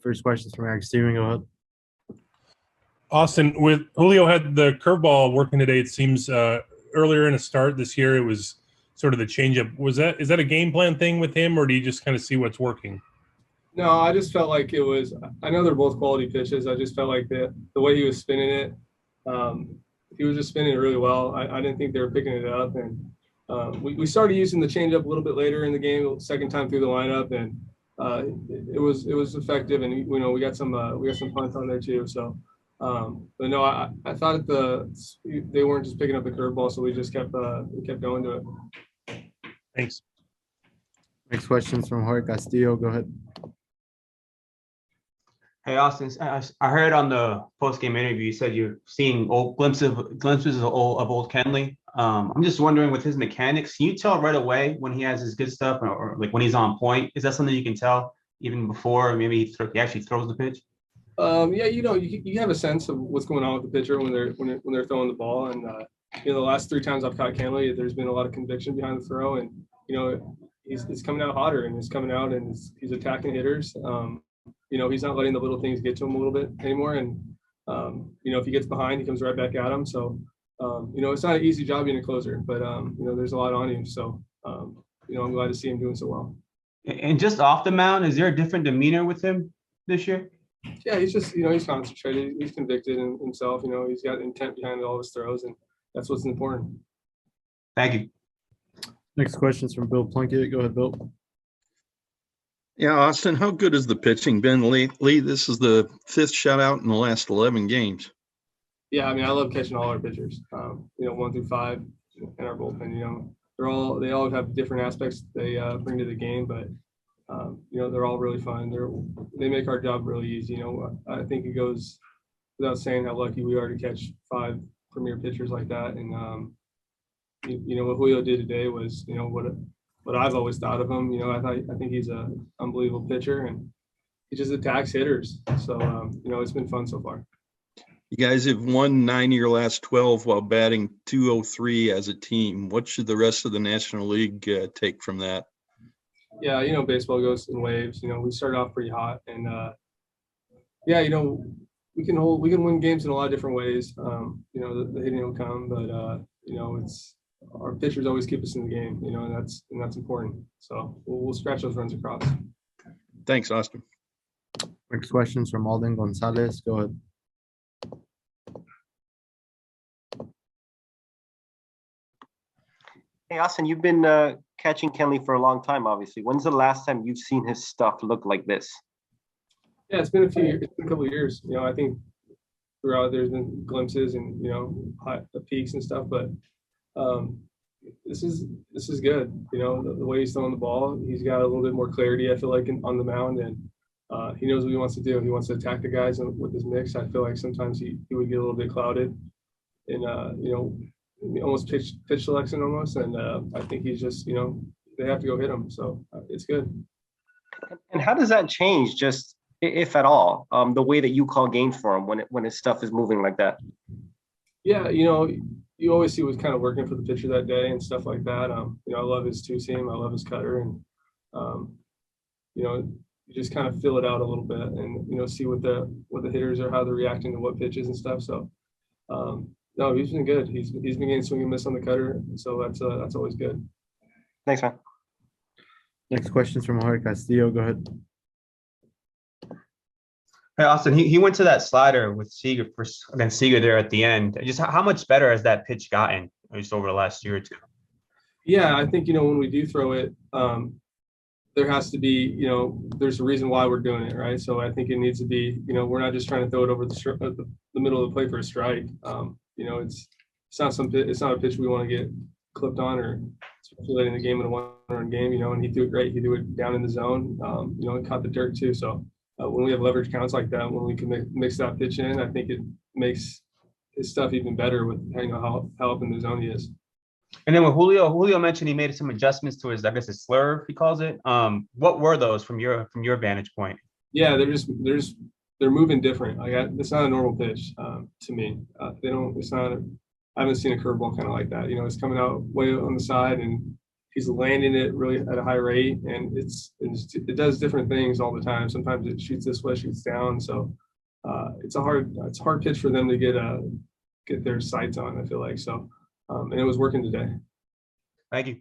First question's from Eric Steven. Go ahead. Austin, with Julio had the curveball working today, it seems earlier in a start this year, it was sort of the changeup. Is that a game plan thing with him, or do you just kind of see what's working? No, I just felt like it was – I know they're both quality pitches. I just felt like the way he was spinning it, he was just spinning it really well. I didn't think they were picking it up. And we started using the changeup a little bit later in the game, second time through the lineup, and it was effective. And, you know, we got some punts on there too. So, but no, I thought they weren't just picking up the curveball, so we just kept going to it. Thanks. Next question's from Jorge Castillo. Go ahead. Hey, Austin, I heard on the post-game interview you said you're seeing old glimpses of old Kenley. I'm just wondering, with his mechanics, can you tell right away when he has his good stuff, or like when he's on point? Is that something you can tell even before maybe he actually throws the pitch? Yeah, you know, you have a sense of what's going on with the pitcher when they're throwing the ball. And you know, the last 3 times I've caught Kenley, there's been a lot of conviction behind the throw, and you know, he's coming out hotter, and he's coming out and he's attacking hitters. You know, he's not letting the little things get to him a little bit anymore. And, you know, if he gets behind, he comes right back at him. So, you know, it's not an easy job being a closer, but, you know, there's a lot on him. So, you know, I'm glad to see him doing so well. And just off the mound, is there a different demeanor with him this year? Yeah, he's just, you know, he's concentrated. He's convicted in himself. You know, he's got intent behind all his throws, and that's what's important. Thank you. Next question's from Bill Plunkett. Go ahead, Bill. Yeah, Austin, how good has the pitching been lately? This is the 5th shutout in the last 11 games. Yeah, I mean, I love catching all our pitchers. You know, 1 through 5 in our bullpen. You know, they all have different aspects they bring to the game, but you know, they're all really fun. They make our job really easy. You know, I think it goes without saying how lucky we are to catch 5 premier pitchers like that. And you know, what Julio did today was, you know, what I've always thought of him. You know, I think he's an unbelievable pitcher, and he just attacks hitters. So, you know, it's been fun so far. You guys have won 9 of your last 12 while batting .203 as a team. What should the rest of the National League take from that? Yeah, you know, baseball goes in waves. You know, we started off pretty hot, and yeah, you know, we can win games in a lot of different ways. You know, the hitting will come, but you know, our pitchers always keep us in the game. You know, and that's important. So we'll scratch those runs across. Thanks, Austin. Next question's from Alden Gonzalez. Go ahead. Hey, Austin, you've been catching Kenley for a long time, obviously. When's the last time you've seen his stuff look like this? Yeah, it's been a few years. It's been a couple of years. You know, I think throughout there's been glimpses and, you know, peaks and stuff, but this is good. You know, the way he's throwing the ball, he's got a little bit more clarity, I feel like, on the mound, and he knows what he wants to do. He wants to attack the guys with his mix. I feel like sometimes he would get a little bit clouded in, you know, almost pitch selection almost, and I think he's just, you know, they have to go hit him, so it's good. And how does that change, just if at all, the way that you call games for him when his stuff is moving like that? Yeah, you know, you always see what's kind of working for the pitcher that day and stuff like that. You know, I love his 2-seam, I love his cutter, and you know, you just kind of fill it out a little bit and, you know, see what the hitters are, how they're reacting to what pitches and stuff. So no, he's been good. He's been getting swing and miss on the cutter, so that's always good. Thanks, man. Next question's from Jorge Castillo. Go ahead. Hey, Austin, he went to that slider with Seager against Seager there at the end. Just how much better has that pitch gotten just over the last year or two? Yeah, I think, you know, when we do throw it, there has to be, you know, there's a reason why we're doing it, right? So I think it needs to be, you know, we're not just trying to throw it over the middle of the plate for a strike. You know, it's not a pitch we want to get clipped on, or especially late in the game in a one-run game. You know, and he threw it great. He threw it down in the zone. You know, and caught the dirt too. So when we have leverage counts like that, when we can mix that pitch in, I think it makes his stuff even better with, you know, how up in the zone he is. And then with Julio mentioned he made some adjustments to his, I guess, his slur, he calls it. What were those from your vantage point? Yeah, they're moving different. Like it's not a normal pitch to me. I haven't seen a curveball kind of like that. You know, it's coming out way on the side and he's landing it really at a high rate, and it does different things all the time. Sometimes it shoots this way, shoots down. So it's a hard pitch for them to get their sights on, I feel like. So and it was working today. Thank you.